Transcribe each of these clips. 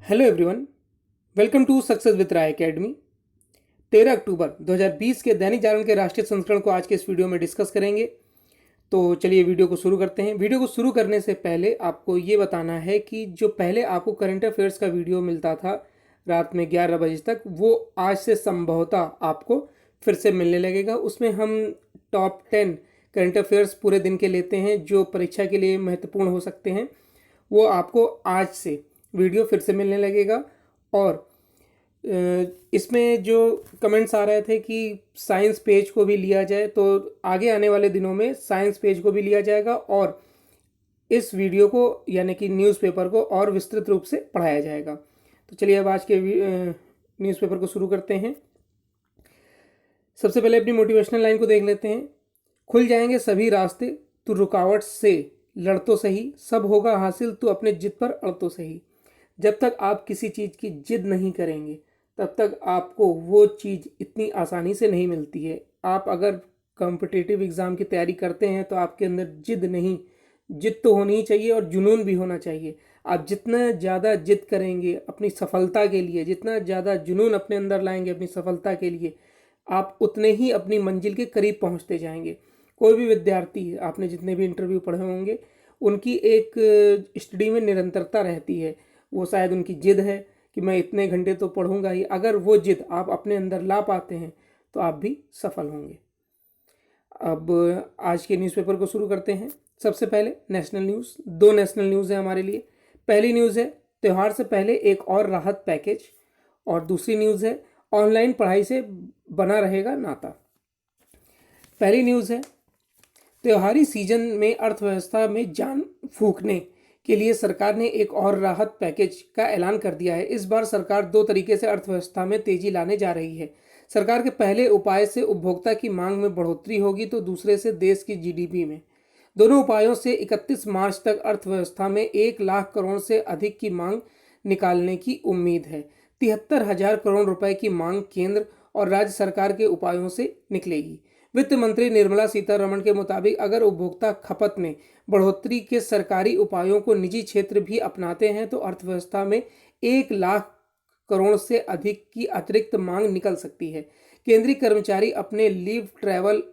Hello everyone, welcome to success with Rai academy. 13 अक्टूबर 2020 के दैनिक जागरण के राष्ट्रीय संस्करण को आज के इस वीडियो में डिस्कस करेंगे। तो चलिए वीडियो को शुरू करते हैं। वीडियो को शुरू करने से पहले आपको ये बताना है कि जो पहले आपको करंट अफेयर्स का वीडियो मिलता था रात में 11 बजे तक, वो आज से संभवतः आपको फिर से मिलने लगेगा। उसमें हम टॉप 10 करंट अफेयर्स पूरे दिन के लेते हैं जो परीक्षा के लिए महत्वपूर्ण हो सकते हैं। वो आपको आज से वीडियो फिर से मिलने लगेगा। और इसमें जो कमेंट्स आ रहे थे कि साइंस पेज को भी लिया जाए, तो आगे आने वाले दिनों में साइंस पेज को भी लिया जाएगा और इस वीडियो को यानी कि न्यूज़पेपर को और विस्तृत रूप से पढ़ाया जाएगा। तो चलिए अब आज के न्यूज़पेपर को शुरू करते हैं। सबसे पहले अपनी मोटिवेशनल लाइन को देख लेते हैं। खुल जाएंगे सभी रास्ते, तू रुकावट से लड़ तो सही, सब होगा हासिल, तू अपने जिद पर अड़ तो सही। जब तक आप किसी चीज़ की जिद नहीं करेंगे तब तक आपको वो चीज़ इतनी आसानी से नहीं मिलती है। आप अगर कॉम्पिटिटिव एग्ज़ाम की तैयारी करते हैं तो आपके अंदर जिद नहीं, जिद तो होनी ही चाहिए और जुनून भी होना चाहिए। आप जितना ज़्यादा जिद करेंगे अपनी सफलता के लिए, जितना ज़्यादा जुनून अपने अंदर लाएंगे अपनी सफलता के लिए, आप उतने ही अपनी मंजिल के करीब पहुंचते जाएंगे। कोई भी विद्यार्थी, आपने जितने भी इंटरव्यू पढ़े होंगे, उनकी एक स्टडी में निरंतरता रहती है। वो शायद उनकी जिद है कि मैं इतने घंटे तो पढ़ूंगा ही। अगर वो जिद आप अपने अंदर ला पाते हैं तो आप भी सफल होंगे। अब आज के न्यूज़पेपर को शुरू करते हैं। सबसे पहले नेशनल न्यूज़। दो नेशनल न्यूज़ है हमारे लिए। पहली न्यूज़ है त्यौहार से पहले एक और राहत पैकेज, और दूसरी न्यूज़ है ऑनलाइन पढ़ाई से बना रहेगा नाता। पहली न्यूज़ है त्योहारी सीजन में अर्थव्यवस्था में जान फूंकने के लिए सरकार ने एक और राहत पैकेज का ऐलान कर दिया है। इस बार सरकार दो तरीके से अर्थव्यवस्था में तेजी लाने जा रही है। सरकार के पहले उपाय से उपभोक्ता की मांग में बढ़ोतरी होगी, तो दूसरे से देश की जीडीपी में। दोनों उपायों से 31 मार्च तक अर्थव्यवस्था में 1 लाख करोड़ से अधिक की मांग निकालने की उम्मीद है। 73,000 करोड़ रुपए की मांग केंद्र और राज्य सरकार के उपायों से निकलेगी। वित्त मंत्री निर्मला सीतारमण के मुताबिक अगर उपभोक्ता खपत में बढ़ोतरी के सरकारी उपायों को निजी क्षेत्र भी अपनाते हैं तो अर्थव्यवस्था में 1 लाख करोड़ से अधिक की अतिरिक्त मांग निकल सकती है। केंद्रीय कर्मचारी अपने लीव ट्रैवल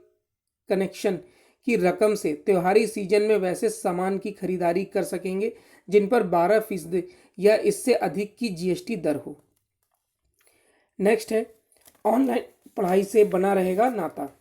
कनेक्शन की रकम से त्योहारी सीजन में वैसे सामान की खरीदारी कर सकेंगे जिन पर 12% या इससे अधिक की जीएसटी दर हो। नेक्स्ट है ऑनलाइन पढ़ाई से बना रहेगा नाता।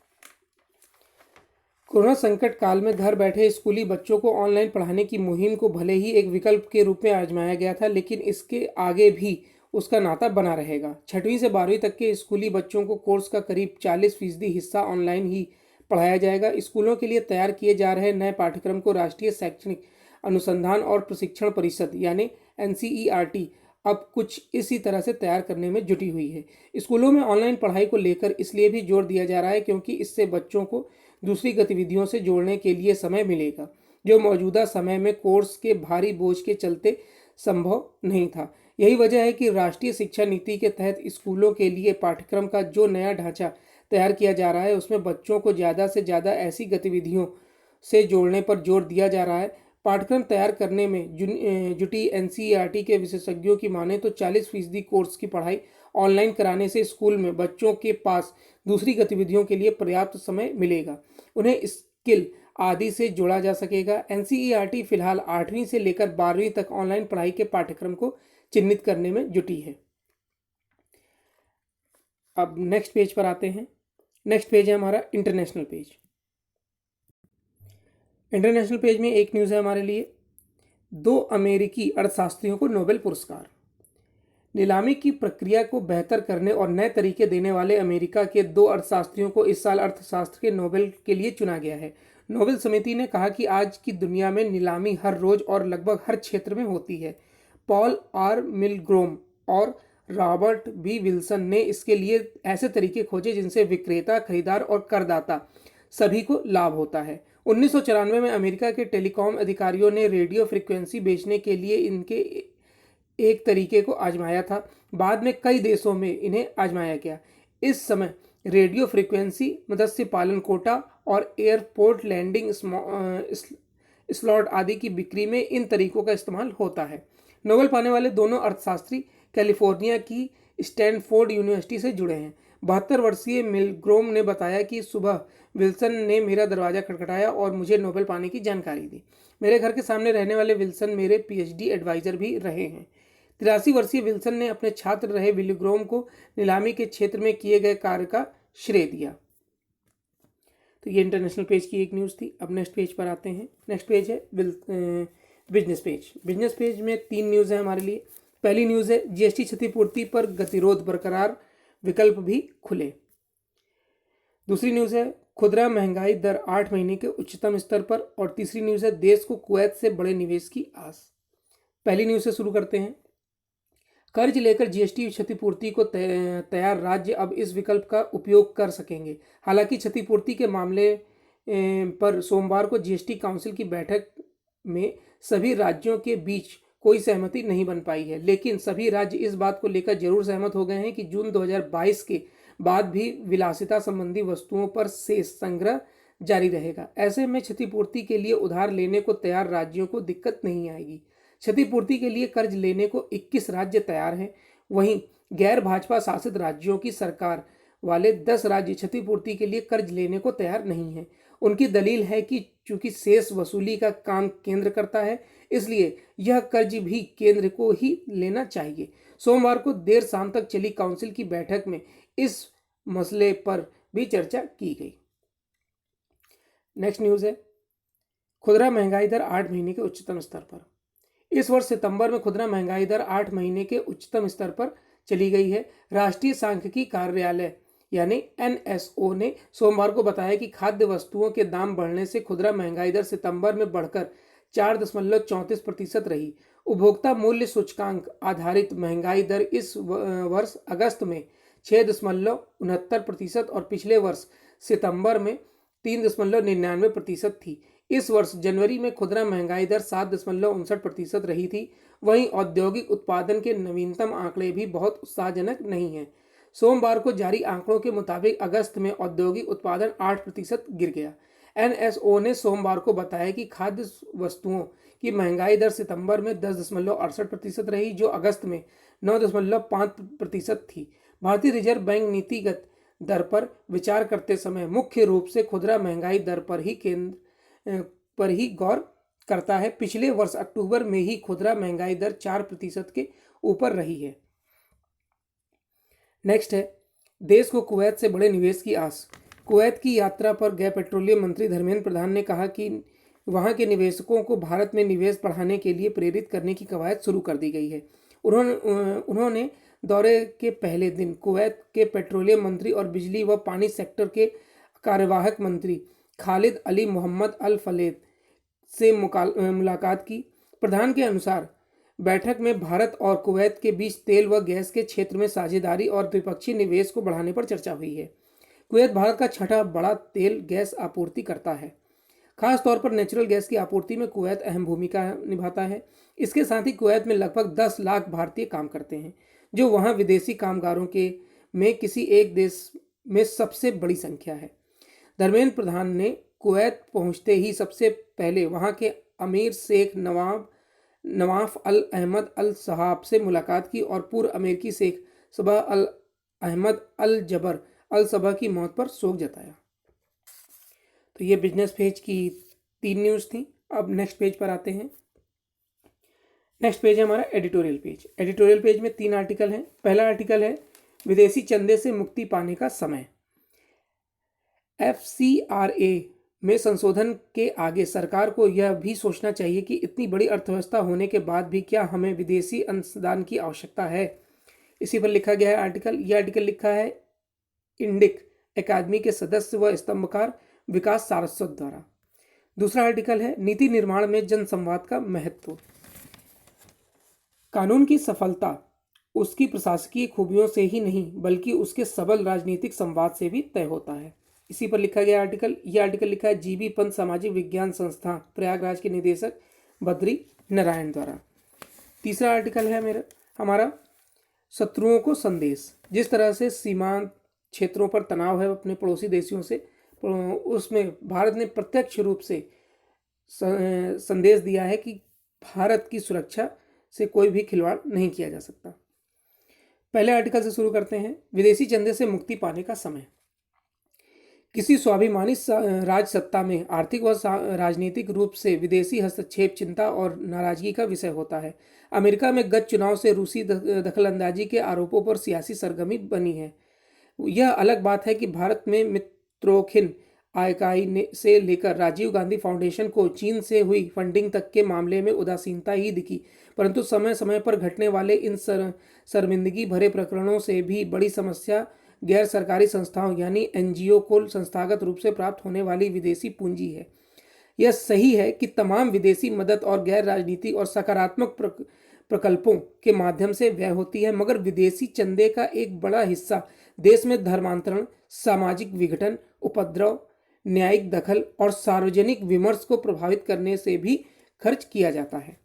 कोरोना संकट काल में घर बैठे स्कूली बच्चों को ऑनलाइन पढ़ाने की मुहिम को भले ही एक विकल्प के रूप में आजमाया गया था, लेकिन इसके आगे भी उसका नाता बना रहेगा। 6वीं से 12वीं तक के स्कूली बच्चों को कोर्स का करीब 40% हिस्सा ऑनलाइन ही पढ़ाया जाएगा। स्कूलों के लिए तैयार किए जा रहे नए पाठ्यक्रम को राष्ट्रीय शैक्षणिक अनुसंधान और प्रशिक्षण परिषद यानी एनसीईआरटी अब कुछ इसी तरह से तैयार करने में जुटी हुई है। स्कूलों में ऑनलाइन पढ़ाई को लेकर इसलिए भी जोर दिया जा रहा है क्योंकि इससे बच्चों को दूसरी गतिविधियों से जोड़ने के लिए समय मिलेगा, जो मौजूदा समय में कोर्स के भारी बोझ के चलते संभव नहीं था। यही वजह है कि राष्ट्रीय शिक्षा नीति के तहत स्कूलों के लिए पाठ्यक्रम का जो नया ढांचा तैयार किया जा रहा है उसमें बच्चों को ज़्यादा से ज़्यादा ऐसी गतिविधियों से जोड़ने पर जोर दिया जा रहा है। पाठ्यक्रम तैयार करने में जुटी एनसीईआरटी के विशेषज्ञों की माने तो 40% कोर्स की पढ़ाई ऑनलाइन कराने से स्कूल में बच्चों के पास दूसरी गतिविधियों के लिए पर्याप्त समय मिलेगा। उन्हें स्किल आदि से जोड़ा जा सकेगा। एनसीईआरटी फिलहाल 8वीं से लेकर 12वीं तक ऑनलाइन पढ़ाई के पाठ्यक्रम को चिन्हित करने में जुटी है। अब नेक्स्ट पेज पर आते हैं। नेक्स्ट पेज है हमारा इंटरनेशनल पेज। इंटरनेशनल पेज में एक न्यूज़ है हमारे लिए। 2 अमेरिकी अर्थशास्त्रियों को नोबेल पुरस्कार। नीलामी की प्रक्रिया को बेहतर करने और नए तरीके देने वाले अमेरिका के 2 अर्थशास्त्रियों को इस साल अर्थशास्त्र के नोबेल के लिए चुना गया है। नोबेल समिति ने कहा कि आज की दुनिया में नीलामी हर रोज और लगभग हर क्षेत्र में होती है। पॉल आर मिलग्रोम और रॉबर्ट बी विल्सन ने इसके लिए ऐसे तरीके खोजे जिनसे विक्रेता, खरीदार और करदाता सभी को लाभ होता है। 1994 में अमेरिका के टेलीकॉम अधिकारियों ने रेडियो फ्रीक्वेंसी बेचने के लिए इनके एक तरीके को आजमाया था। बाद में कई देशों में इन्हें आजमाया गया। इस समय रेडियो फ्रीक्वेंसी, मत्स्य पालन कोटा और एयरपोर्ट लैंडिंग स्लॉट आदि की बिक्री में इन तरीकों का इस्तेमाल होता है। नोबेल पाने वाले दोनों अर्थशास्त्री कैलिफोर्निया की स्टैनफोर्ड यूनिवर्सिटी से जुड़े हैं। 72 वर्षीय मिलग्रोम ने बताया कि सुबह विल्सन ने मेरा दरवाजा खटखटाया और मुझे नोबेल पाने की जानकारी दी। मेरे घर के सामने रहने वाले विल्सन मेरे पीएचडी एडवाइजर भी रहे हैं। 83 वर्षीय विल्सन ने अपने छात्र रहे विलिग्रोम को नीलामी के क्षेत्र में किए गए कार्य का श्रेय दिया। तो ये इंटरनेशनल पेज की एक न्यूज़ थी। अब नेक्स्ट पेज पर आते हैं। नेक्स्ट पेज है बिजनेस पेज। बिजनेस पेज में 3 न्यूज़ है हमारे लिए। पहली न्यूज़ है जीएसटी क्षतिपूर्ति पर गतिरोध बरकरार, विकल्प भी खुले। दूसरी न्यूज़ है खुदरा महंगाई दर 8 महीने के उच्चतम स्तर पर। और तीसरी न्यूज़ है देश को कुवैत से बड़े निवेश की आस। पहली न्यूज़ से शुरू करते हैं। कर्ज लेकर जीएसटी क्षतिपूर्ति को तैयार राज्य अब इस विकल्प का उपयोग कर सकेंगे। हालांकि क्षतिपूर्ति के मामले पर सोमवार को जीएसटी काउंसिल की बैठक में सभी राज्यों के बीच कोई सहमति नहीं बन पाई है, लेकिन सभी राज्य इस बात को लेकर जरूर सहमत हो गए हैं कि जून 2022 के बाद भी विलासिता संबंधी वस्तुओं पर शेष संग्रह जारी रहेगा। ऐसे में क्षतिपूर्ति के लिए उधार लेने को तैयार राज्यों को दिक्कत नहीं आएगी। क्षतिपूर्ति के लिए कर्ज लेने को 21 राज्य तैयार हैं। वहीं गैर भाजपा शासित राज्यों की सरकार वाले 10 राज्य क्षतिपूर्ति के लिए कर्ज लेने को तैयार नहीं हैं। उनकी दलील है कि चूंकि शेष वसूली का काम केंद्र करता है, इसलिए यह कर्ज भी केंद्र को ही लेना चाहिए। सोमवार को देर शाम तक चली काउंसिल की बैठक में इस मसले पर भी चर्चा की गई। नेक्स्ट न्यूज़ है खुदरा महंगाई दर 8 महीने के उच्चतम स्तर पर। इस वर्ष सितंबर में खुदरा महंगाई दर 8 महीने के उच्चतम स्तर पर चली गई है। राष्ट्रीय सांख्यिकी कार्यालय यानी एनएसओ ने सोमवार को बताया कि खाद्य वस्तुओं के दाम बढ़ने से खुदरा महंगाई दर सितंबर में बढ़कर 4.34% रही। उपभोक्ता मूल्य सूचकांक आधारित महंगाई दर इस वर्ष अगस्त में 6.69% और पिछले वर्ष सितंबर में 3.99% थी। इस वर्ष जनवरी में खुदरा महंगाई दर 7.59% रही थी। वहीं औद्योगिक उत्पादन के नवीनतम आंकड़े भी बहुत उत्साहजनक नहीं हैं। सोमवार को जारी आंकड़ों के मुताबिक अगस्त में औद्योगिक उत्पादन 8% गिर गया। एनएसओ ने सोमवार को बताया कि खाद्य वस्तुओं की महंगाई दर सितंबर में 10.68% रही, जो अगस्त में 9.5% थी। भारतीय रिजर्व बैंक नीतिगत दर पर विचार करते समय मुख्य रूप से खुदरा महंगाई दर पर ही गौर करता है। पिछले वर्ष अक्टूबर में ही खुदरा महंगाई दर 4% के ऊपर रही है। नेक्स्ट है देश को कुवैत से बड़े निवेश की आस। कुवैत की यात्रा पर गए पेट्रोलियम मंत्री धर्मेंद्र प्रधान ने कहा कि वहां के निवेशकों को भारत में निवेश बढ़ाने के लिए प्रेरित करने की कवायद शुरू कर दी गई है। उन्होंने दौरे के पहले दिन कुवैत के पेट्रोलियम मंत्री और बिजली व पानी सेक्टर के कार्यवाहक मंत्री खालिद अली मोहम्मद अल फलेद से मुलाकात की। प्रधान के अनुसार बैठक में भारत और कुवैत के बीच तेल व गैस के क्षेत्र में साझेदारी और द्विपक्षीय निवेश को बढ़ाने पर चर्चा हुई है। कुवैत भारत का छठा बड़ा तेल गैस आपूर्ति करता है। खास तौर पर नेचुरल गैस की आपूर्ति में कुवैत अहम भूमिका निभाता है। इसके साथ ही कुवैत में लगभग 10 लाख भारतीय काम करते हैं, जो वहां विदेशी कामगारों के में किसी एक देश में सबसे बड़ी संख्या है। धर्मेंद्र प्रधान ने कुवैत पहुंचते ही सबसे पहले वहां के अमीर शेख नवाफ अल अहमद अल सहाब से मुलाकात की और पूर्व अमेरिकी शेख सबह अल अहमद अल जबर अल सबह की मौत पर शोक जताया। तो ये बिजनेस पेज की 3 न्यूज़ थी। अब नेक्स्ट पेज पर आते हैं। नेक्स्ट पेज है हमारा एडिटोरियल पेज। एडिटोरियल पेज में 3 आर्टिकल हैं। पहला आर्टिकल है विदेशी चंदे से मुक्ति पाने का समय। FCRA में संशोधन के आगे सरकार को यह भी सोचना चाहिए कि इतनी बड़ी अर्थव्यवस्था होने के बाद भी क्या हमें विदेशी अंशदान की आवश्यकता है। इसी पर लिखा गया है आर्टिकल। यह आर्टिकल लिखा है इंडिक अकादमी के सदस्य व स्तंभकार विकास सारस्वत द्वारा। दूसरा आर्टिकल है नीति निर्माण में जन संवाद का महत्व। कानून की सफलता उसकी प्रशासकीय खूबियों से ही नहीं बल्कि उसके सबल राजनीतिक संवाद से भी तय होता है। इसी पर लिखा गया आर्टिकल। यह आर्टिकल लिखा है जीबी पंत सामाजिक विज्ञान संस्थान प्रयागराज के निदेशक बद्री नारायण द्वारा। तीसरा आर्टिकल है हमारा शत्रुओं को संदेश। जिस तरह से सीमांत क्षेत्रों पर तनाव है अपने पड़ोसी देशों से, उसमें भारत ने प्रत्यक्ष रूप से संदेश दिया है कि भारत की सुरक्षा से कोई भी खिलवाड़ नहीं किया जा सकता। पहले आर्टिकल से शुरू करते हैं। विदेशी चंदे से मुक्ति पाने का समय। किसी स्वाभिमानी राज सत्ता में आर्थिक व राजनीतिक रूप से विदेशी हस्तक्षेप चिंता और नाराजगी का विषय होता है। अमेरिका में गत चुनाव से रूसी दखलंदाजी के आरोपों पर सियासी सरगर्मी बनी है। यह अलग बात है कि भारत में मित्रोखिन आयकाई से लेकर राजीव गांधी फाउंडेशन को चीन से हुई फंडिंग तक के मामले में उदासीनता ही दिखी, परंतु समय समय पर घटने वाले इन शर्मिंदगी भरे प्रकरणों से भी बड़ी समस्या गैर सरकारी संस्थाओं यानी एनजीओ को संस्थागत रूप से प्राप्त होने वाली विदेशी पूंजी है। यह सही है कि तमाम विदेशी मदद और गैर राजनीतिक और सकारात्मक प्रकल्पों के माध्यम से व्यय होती है, मगर विदेशी चंदे का एक बड़ा हिस्सा देश में धर्मांतरण, सामाजिक विघटन, उपद्रव, न्यायिक दखल और सार्वजनिक विमर्श को प्रभावित करने से भी खर्च किया जाता है।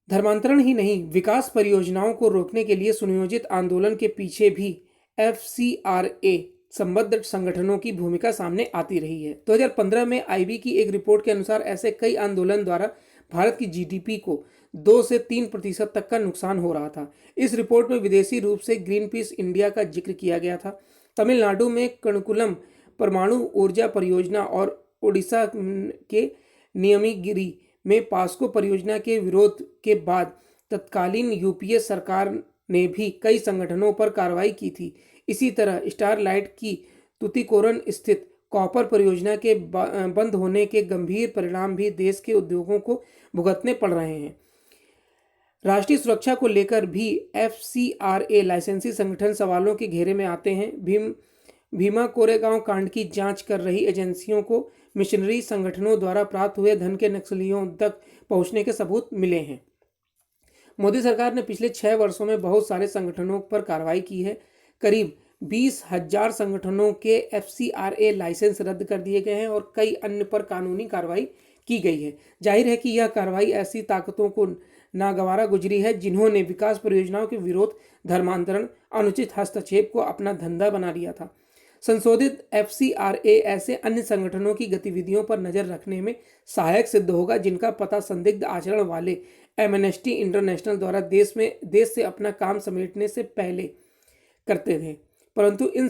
धर्मांतरण ही नहीं, विकास परियोजनाओं को रोकने के लिए सुनियोजित आंदोलन के पीछे भी FCRA संबद्ध संगठनों की भूमिका सामने आती रही है। 2015 में IB की एक रिपोर्ट के अनुसार ऐसे कई आंदोलन द्वारा भारत की GDP को 2 से 3% तक का नुकसान हो रहा था। इस रिपोर्ट में विदेशी रूप से ग्रीन पीस इंडिया का जिक्र किया गया था। तमिलनाडु में कणकुलम परमाणु ऊर्जा परियोजना और ओडिशा के नियमिगिरी में पास्को परियोजना के विरोध के बाद तत्कालीन UPA सरकार ने भी कई संगठनों पर कार्रवाई की थी। इसी तरह स्टारलाइट की तुतीकोरन स्थित कॉपर परियोजना के बंद होने के गंभीर परिणाम भी देश के उद्योगों को भुगतने पड़ रहे हैं। राष्ट्रीय सुरक्षा को लेकर भी FCRA लाइसेंसी संगठन सवालों के घेरे में आते हैं। भीमा कोरेगांव कांड की जांच कर रही एजेंसियों को मिशनरी संगठनों द्वारा प्राप्त हुए धन के नक्सलियों तक पहुंचने के सबूत मिले हैं। मोदी सरकार ने पिछले 6 वर्षों में बहुत सारे संगठनों पर कार्रवाई की है। करीब 20,000 संगठनों के FCRA लाइसेंस रद्द कर दिए गए हैं और कई अन्य पर कानूनी कार्रवाई की गई है। जाहिर है कि यह कार्रवाई ऐसी ताकतों को नागवारा गुजरी है जिन्होंने विकास परियोजनाओं के विरोध, धर्मांतरण, अनुचित हस्तक्षेप को अपना धंधा बना लिया था। संशोधित FCRA ऐसे अन्य संगठनों की गतिविधियों पर नजर रखने में सहायक सिद्ध होगा जिनका पता संदिग्ध आचरण वाले एमनेस्टी इंटरनेशनल द्वारा देश से अपना काम समेटने से पहले करते थे। परंतु इन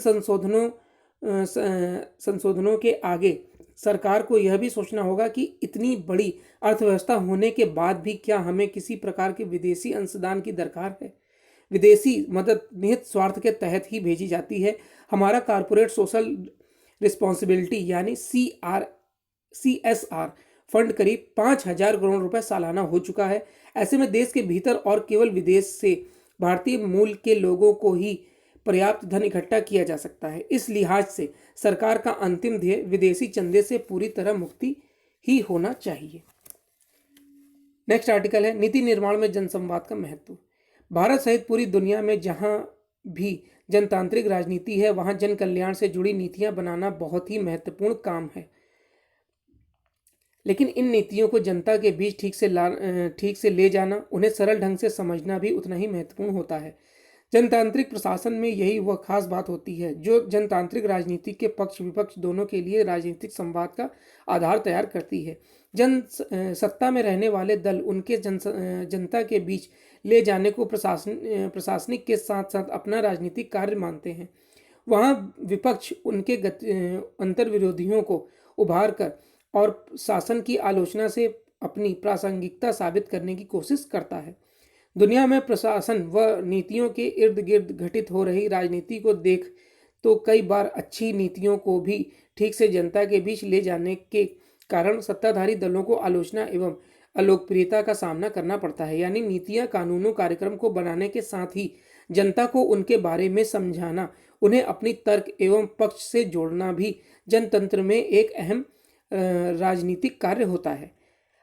संशोधनों के आगे सरकार को यह भी सोचना होगा कि इतनी बड़ी अर्थव्यवस्था होने के बाद भी क्या हमें किसी प्रकार के विदेशी अंशदान की दरकार है। विदेशी मदद निहित स्वार्थ के तहत ही भेजी जाती है। हमारा कॉर्पोरेट सोशल रिस्पॉन्सिबिलिटी यानी CSR फंड करीब 5,000 करोड़ रुपए सालाना हो चुका है। ऐसे में देश के भीतर और केवल विदेश से भारतीय मूल के लोगों को ही पर्याप्त धन इकट्ठा किया जा सकता है। इस लिहाज से सरकार का अंतिम ध्येय विदेशी चंदे से पूरी तरह मुक्ति ही होना चाहिए। नेक्स्ट आर्टिकल है नीति निर्माण में जनसंवाद का महत्व। भारत सहित पूरी दुनिया में जहां भी जनतांत्रिक राजनीति है वहां जन कल्याण से जुड़ी नीतियां बनाना बहुत ही महत्वपूर्ण काम है, लेकिन इन नीतियों को जनता के बीच ठीक से ले जाना, उन्हें सरल ढंग से समझना भी उतना ही महत्वपूर्ण होता है। जनतांत्रिक प्रशासन में यही वह खास बात होती है जो जनतांत्रिक राजनीति के पक्ष विपक्ष दोनों के लिए राजनीतिक संवाद का आधार तैयार करती है। सत्ता में रहने वाले दल उनके जनता के बीच ले जाने को प्रशासनिक के साथ साथ अपना राजनीतिक कार्य मानते हैं। वहाँ विपक्ष उनके अंतर्विरोधियों को उभार कर और शासन की आलोचना से अपनी प्रासंगिकता साबित करने की कोशिश करता है। दुनिया में प्रशासन व नीतियों के इर्द गिर्द घटित हो रही राजनीति को देख तो कई बार अच्छी नीतियों को भी ठीक से जनता के बीच ले जाने के कारण सत्ताधारी दलों को आलोचना एवं अलोकप्रियता का सामना करना पड़ता है। यानी नीतियां, कानूनों, कार्यक्रम को बनाने के साथ ही जनता को उनके बारे में समझाना, उन्हें अपनी तर्क एवं पक्ष से जोड़ना भी जनतंत्र में एक अहम राजनीतिक कार्य होता है।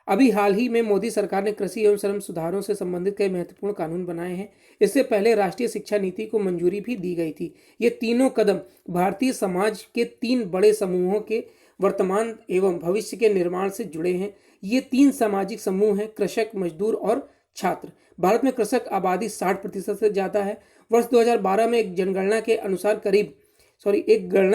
अभी हाल ही में मोदी सरकार ने कृषि एवं श्रम सुधारों से संबंधित कई महत्वपूर्ण कानून बनाए हैं। इससे पहले राष्ट्रीय शिक्षा नीति को मंजूरी भी दी गई थी। ये तीनों कदम भारतीय समाज के 3 बड़े समूहों के वर्तमान एवं भविष्य के निर्माण से जुड़े हैं। ये 3 सामाजिक समूह हैं, कृषक, मजदूर और छात्र। भारत में कृषक आबादी 60% से ज़्यादा है। वर्ष 2012 में एक गणना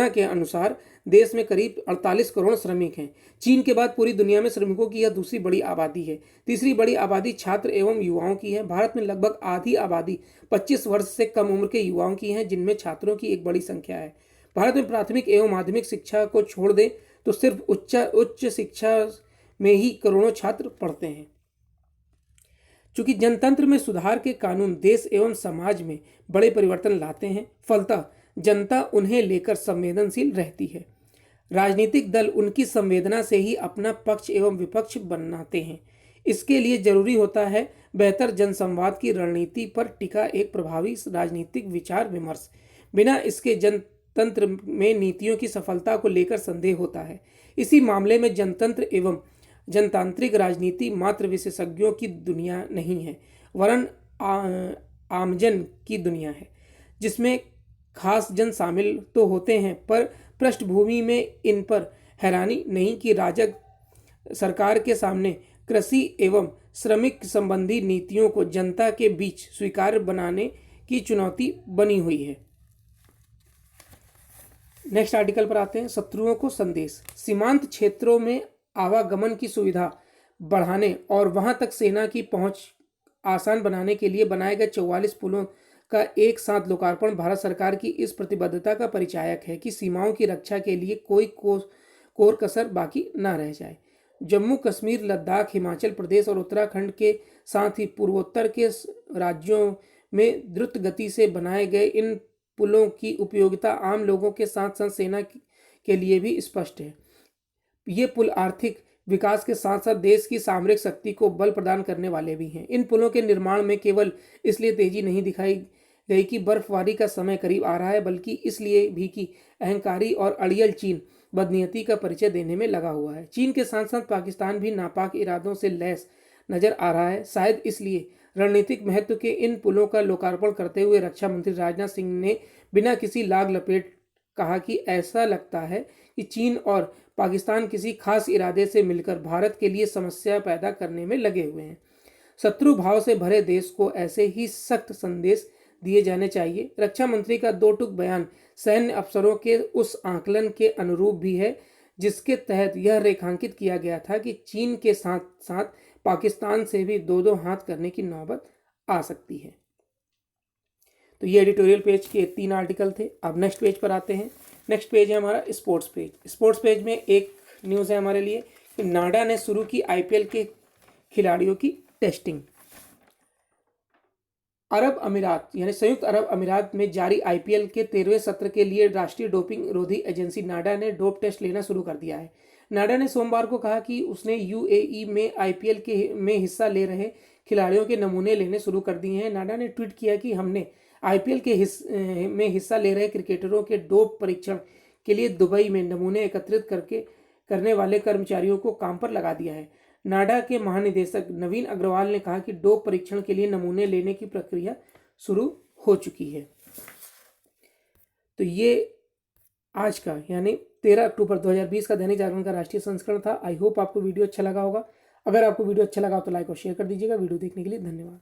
के अनुसार देश में करीब 48 करोड़ श्रमिक हैं। चीन के बाद पूरी दुनिया में श्रमिकों की यह दूसरी बड़ी आबादी है। तीसरी बड़ी आबादी छात्र एवं युवाओं की है। भारत में लगभग आधी आबादी 25 वर्ष से कम उम्र के युवाओं की है, जिनमें छात्रों की एक बड़ी संख्या है। भारत में प्राथमिक एवं माध्यमिक शिक्षा को छोड़ दें तो सिर्फ उच्च शिक्षा में ही करोड़ों छात्र पढ़ते हैं। चूंकि जनतंत्र में सुधार के कानून देश एवं समाज में बड़े परिवर्तन लाते हैं, फलतः जनता उन्हें लेकर संवेदनशील रहती है। राजनीतिक दल उनकी संवेदना से ही अपना पक्ष एवं विपक्ष बनाते हैं। इसके लिए जरूरी होता है बेहतर जनसंवाद की रणनीति पर टिका एक प्रभावी राजनीतिक विचार विमर्श। बिना इसके जनतंत्र में नीतियों की सफलता को लेकर संदेह होता है। इसी मामले में जनतंत्र एवं जनतांत्रिक राजनीति मात्र विशेषज्ञों की दुनिया नहीं है, वरन आमजन की दुनिया है, जिसमें खास जन शामिल तो होते हैं, पर पृष्ठभूमि में इन पर हैरानी नहीं कि राजग सरकार के सामने कृषि एवं श्रमिक संबंधी नीतियों को जनता के बीच स्वीकार्य बनाने की चुनौती बनी हुई है। नेक्स्ट आर्टिकल पर आते हैं। शत्रुओं को संदेश। सीमांत क्षेत्रों में आवागमन की सुविधा बढ़ाने और वहां तक सेना की पहुंच आसान बनाने के लिए बनाए गए 44 पुलों का एक साथ लोकार्पण भारत सरकार की इस प्रतिबद्धता का परिचायक है कि सीमाओं की रक्षा के लिए कोई कोर कसर बाकी न रह जाए। जम्मू कश्मीर, लद्दाख, हिमाचल प्रदेश और उत्तराखंड के साथ ही पूर्वोत्तर के राज्यों में द्रुत गति से बनाए गए इन पुलों की उपयोगिता आम लोगों के साथ साथ सेना के लिए भी स्पष्ट है। ये पुल आर्थिक विकास के साथ साथ देश की सामरिक शक्ति को बल प्रदान करने वाले भी हैं। इन पुलों के निर्माण में केवल इसलिए तेजी नहीं दिखाई गई कि बर्फबारी का समय करीब आ रहा है, बल्कि इसलिए भी कि अहंकारी और अड़ियल चीन बदनीयती का परिचय देने में लगा हुआ है। चीन के साथ साथ पाकिस्तान भी नापाक इरादों से लैस नजर आ रहा है। शायद इसलिए रणनीतिक महत्व के इन पुलों का लोकार्पण करते हुए रक्षा मंत्री राजनाथ सिंह ने बिना किसी लाग लपेट कहा कि ऐसा लगता है कि चीन और पाकिस्तान किसी खास इरादे से मिलकर भारत के लिए समस्या पैदा करने में लगे हुए हैं। शत्रु भाव से भरे देश को ऐसे ही सख्त संदेश दिए जाने चाहिए। रक्षा मंत्री का दो टूक बयान सैन्य अफसरों के उस आकलन के अनुरूप भी है जिसके तहत यह रेखांकित किया गया था कि चीन के साथ साथ पाकिस्तान से भी दो दो हाथ करने की नौबत आ सकती है। तो ये एडिटोरियल पेज के 3 आर्टिकल थे। अब नेक्स्ट पेज पर आते हैं। नेक्स्ट पेज है हमारा स्पोर्ट्स पेज। स्पोर्ट्स पेज में एक न्यूज़ है हमारे लिए कि नाडा ने शुरू की आईपीएल के खिलाड़ियों की टेस्टिंग। अरब अमीरात यानी संयुक्त अरब अमीरात में जारी आईपीएल के 13वें सत्र के लिए राष्ट्रीय डोपिंग रोधी एजेंसी नाडा ने डोप टेस्ट लेना शुरू कर दिया है। नाडा ने सोमवार को कहा कि उसने यूएई में आईपीएल में हिस्सा ले रहे खिलाड़ियों के नमूने लेने शुरू कर दिए हैं। नाडा ने ट्वीट किया कि हमने आईपीएल में हिस्सा ले रहे क्रिकेटरों के डोप परीक्षण के लिए दुबई में नमूने एकत्रित करने वाले कर्मचारियों को काम पर लगा दिया है। नाडा के महानिदेशक नवीन अग्रवाल ने कहा कि डोप परीक्षण के लिए नमूने लेने की प्रक्रिया शुरू हो चुकी है। तो ये आज का यानी 13 अक्टूबर 2020 का दैनिक जागरण का राष्ट्रीय संस्करण था। आई होप आपको वीडियो अच्छा लगा होगा। अगर आपको वीडियो अच्छा लगा तो लाइक और शेयर कर दीजिएगा। वीडियो देखने के लिए धन्यवाद।